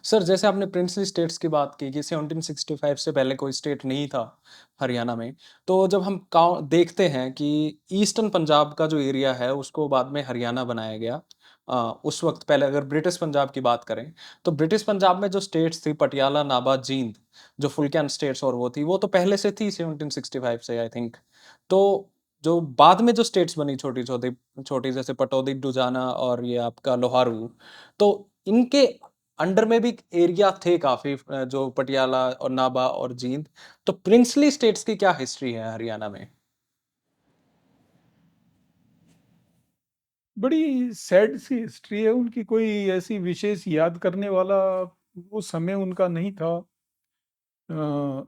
Sir जैसे आपने princely states की बात की कि 1765 से पहले कोई स्टेट नहीं था हरियाणा में। तो जब हम काउ देखते हैं कि ईस्टर्न पंजाब का जो एरिया है उसको बाद में हरियाणा बनाया गया। उस वक़्त पहले अगर ब्रिटिश पंजाब की बात करें, तो ब्रिटिश पंजाब में जो स्टेट्स थी पटियाला, नाभा, जींद जो फुल्कियान स्टेट्स और वो तो पहले से थी 1765 से आई थिंक। तो जो बाद में जो स्टेट्स बनी छोटी-छोटी छोटी जैसे पटौदी, दुजाना और ये आपका लोहारू, तो इनके अंडर में भी एरिया थे काफ़ी जो पटियाला और नाभा और जींद। तो प्रिंसली स्टेट्स की क्या हिस्ट्री है हरियाणा में? बड़ी सैड सी हिस्ट्री है उनकी। कोई ऐसी विशेष याद करने वाला वो समय उनका नहीं था। अ,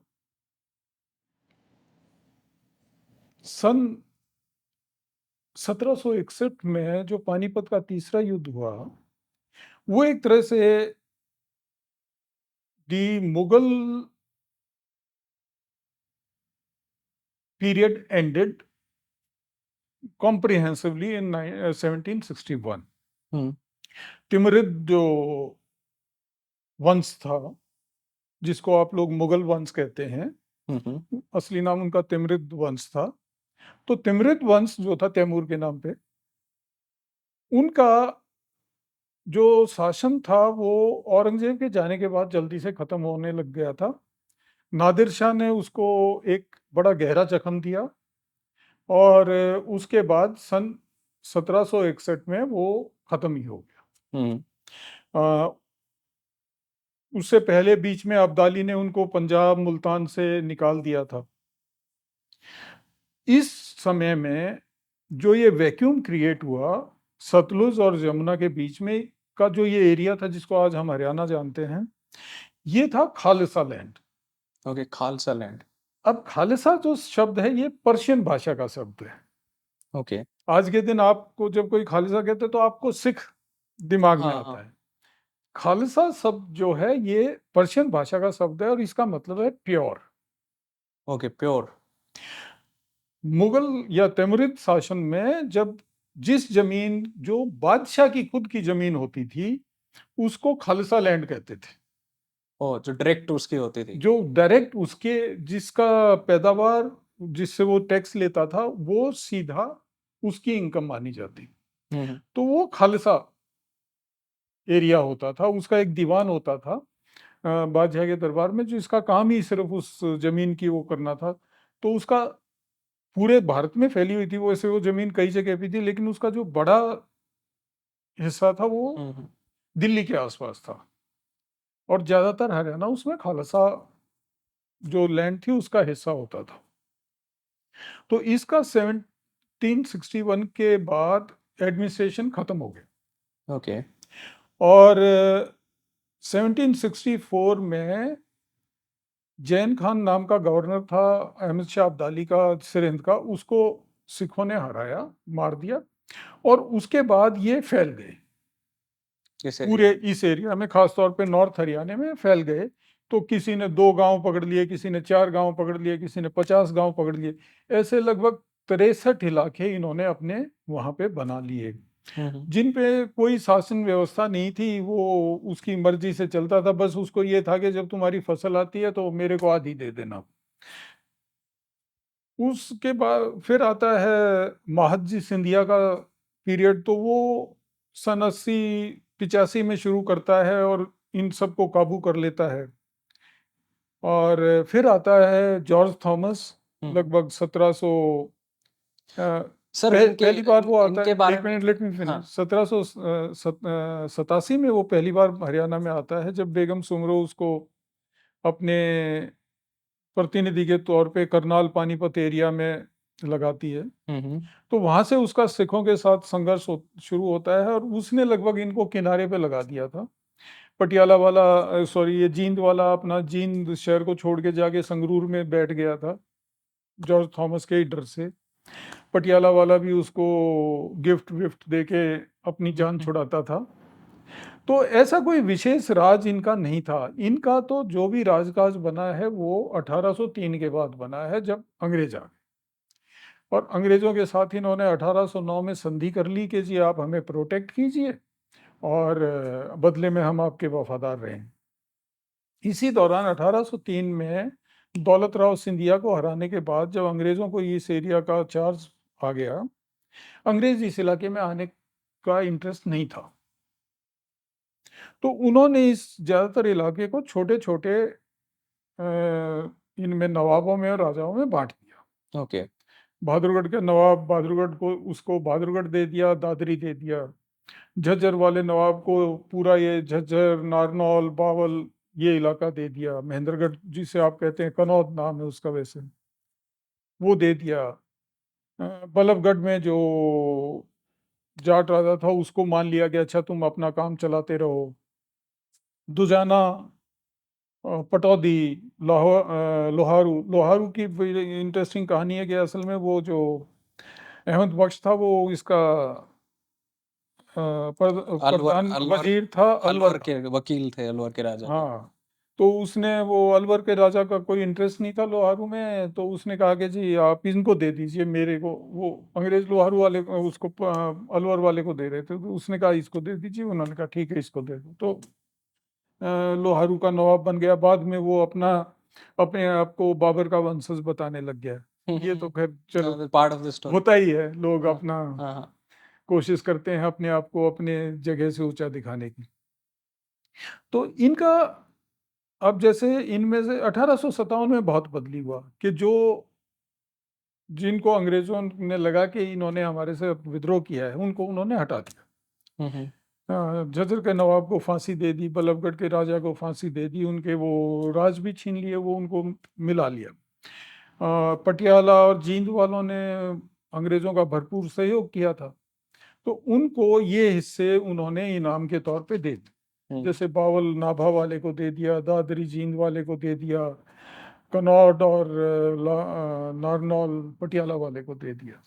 सन 1761 में जो पानीपत का तीसरा युद्ध हुआ, वो एक तरह से दी मुगल पीरियड एंडेड कॉम्प्रिहेंसिवली इन 1761। हुँ, तिमरिद जो वंश था, जिसको आप लोग मुगल वंश कहते हैं, हुँ, हुँ, असली नाम उनका तिमरिद वंश था। तो तिमरिद वंश जो था तैमूर के नाम पे, उनका जो शासन था वो औरंगजेब के जाने के बाद जल्दी से खत्म होने लग गया था। नादिर शाह ने उसको एक बड़ा गहरा जख्म दिया और उसके बाद सन 1761 में वो खत्म ही हो हुँ, गया। उससे पहले बीच में अब्दाली ने उनको पंजाब मुल्तान से निकाल दिया था। इस समय में जो ये वैक्यूम क्रिएट हुआ सतलुज और यमुना के बीच में का, जो ये एरिया था जिसको आज हम हरियाणा जानते हैं, ये था Khalsa land. Okay, Khalsa land, अब खालसा जो शब्द है ये पर्शियन भाषा का शब्द है। ओके। आज के दिन आपको जब कोई खालसा कहते हैं तो आपको सिख दिमाग में हाँ, आता हाँ, है। खालसा शब्द जो है ये पर्शियन भाषा का शब्द है और इसका मतलब है प्योर। ओके, प्योर, मुगल या तिमुरिद शासन में जब जिस जमीन जो बादशाह की खुद की जमीन होती थी उसको खालसा लैंड कहते थे। ओह! जो डायरेक्ट उसकी होती थी। जो डायरेक्ट उसके जिसका पैदावार जिससे वो टैक्स लेता था वो सीधा उसकी इनकम मानी जाती। हुँ, हुँ, तो वो खालसा एरिया होता था, उसका एक दीवान होता था बादशाह के दरबार में, जो इसका काम ही सिर्फ उस जमीन की वो करना था। तो उसका पूरे भारत में फैली हुई थी वो, ऐसे वो जमीन कई जगह भी थी, लेकिन उसका जो बड़ा हिस्सा था वो हुँ, हुँ, दिल्ली के आसपास था और ज्यादातर हरियाणा उसमें खालसा जो लैंड थी उसका हिस्सा होता था। तो इसका 1761 के बाद एडमिनिस्ट्रेशन खत्म हो गया ओके, और 1764 में जैन खान नाम का गवर्नर था, अहमद शाह अब्दाली का, सिरहिंद का, उसको सिखों ने हराया, मार दिया और उसके बाद ये फैल गए इस एरिया पूरे में। इस एरिया में, खास तौर पे नॉर्थ हरियाणा में फैल गए। तो किसी ने 2 गांव पकड़ लिए, किसी ने 4 गांव पकड़ लिए, किसी ने 50 गांव पकड़ लिए। ऐसे लगभग 63 इलाके इन्होंने अपने वहां पे बना लिए, हुँ, हुँ, जिन पे कोई शासन व्यवस्था नहीं थी। वो उसकी मर्जी से चलता था, बस उसको ये था कि जब तुम्हारी फसल आती है तो मेरे को आधी दे देना। उसके बाद फिर आता है महादजी सिंधिया का पीरियड। तो वो सन 80-85 में शुरू करता है और इन सबको काबू कर लेता है। और फिर आता है जॉर्ज थॉमस, हुँ, हुँ। लगभग 1700 सर इनके पहली बार इन वो आता इनके है। बारे एक में मिनट, लेट मी हाँ, फिनिश। 1787 में वो पहली बार हरियाणा में आता है, जब बेगम सुमरो उसको अपने प्रतिनिधि के तौर पे करनाल पानीपत एरिया में लगाती है। हुँ, हुँ, तो वहां से उसका सिखों के साथ संघर्ष शुरू होता है और उसने लगभग इनको किनारे पे लगा दिया था। पटियाला वाला, सॉरी, ये जींद वाला अपना जींद शहर को छोड़ के जाके संगरूर में बैठ गया था जॉर्ज थॉमस के ही डर से। पटियाला वाला भी उसको गिफ्ट विफ्ट दे के अपनी हुँ, जान हुँ, छुड़ाता था। तो ऐसा कोई विशेष राज इनका नहीं था। इनका तो जो भी राजकाज बना है वो 1803 के बाद बना है, जब अंग्रेज आ गए। और अंग्रेजों के साथ इन्होंने 1809 में संधि कर ली कि जी आप हमें प्रोटेक्ट कीजिए और बदले में हम आपके वफादार रहें। इसी दौरान 1803 में दौलत राव सिंधिया को हराने के बाद जब अंग्रेज़ों को इस एरिया का चार्ज आ गया, अंग्रेज़ इस इलाके में आने का इंटरेस्ट नहीं था। तो उन्होंने इस ज़्यादातर इलाके को छोटे-छोटे इनमें नवाबों में और राजाओं में बाँट दिया। ओके। बहादुरगढ़ के नवाब बहादुरगढ़ को उसको बहादुरगढ़ दे दिया, दादरी दे दिया। झज्जर वाले नवाब को पूरा ये झज्जर, नारनौल, बावल ये इलाका दे दिया। महेंद्रगढ़ जिसे आप कहते हैं, कनौद नाम है उसका वैसे, वो दे दिया। बल्लभगढ़ में जो जाट राजा था उसको मान लिया गया, अच्छा तुम अपना काम चलाते रहो। दुजाना, पटौदी, लोहारू लोहारू की इंटरेस्टिंग कहानी है कि असल में वो जो अहमद बख्श था वो इसका अलवर प्रधान अलवर वजीर था, अलवर अलवर का। के वकील थे, अलवर के राजा के। हाँ, तो उसने वो अलवर के राजा का कोई इंटरेस्ट नहीं था लोहारू में, तो उसने कहा कि जी आप इनको दे दीजिए मेरे को। वो अंग्रेज लोहारू वाले को उसको अलवर वाले को दे रहे थे, तो उसने कहा इसको दे दीजिए। उन्होंने कहा ठीक है इसको दे दो। तो लोहारू का नवाब बन गया। बाद में वो अपने आप को बाबर का वंशज बताने लग गया। हुँ, ये हुँ, तो हुँ। खैर चलो पार्ट ऑफ द स्टोरी। होता ही है, लोग हाँ, अपना हाँ, हाँ। कोशिश करते हैं अपने आप को अपने जगह से ऊंचा दिखाने की। तो इनका अब जैसे इनमें से 1857 में बहुत बदली हुआ कि जो जिनको अंग्रेजों ने लगा कि इन्होंने हमारे से विद्रोह किया है उनको उन्होंने हटा दिया। हुँ, हुँ। झज्जर के नवाब को फांसी दे दी, बल्लभगढ़ के राजा को फांसी दे दी, उनके वो राज भी छीन लिए, वो उनको मिला लिया। पटियाला और जींद वालों ने अंग्रेजों का भरपूर सहयोग किया था, तो उनको ये हिस्से उन्होंने इनाम के तौर पे दे दिए। हुँ। जैसे बावल नाभा वाले को दे दिया, दादरी जींद वाले को दे दिया, कनौड और नारनौल पटियाला वाले को दे दिया।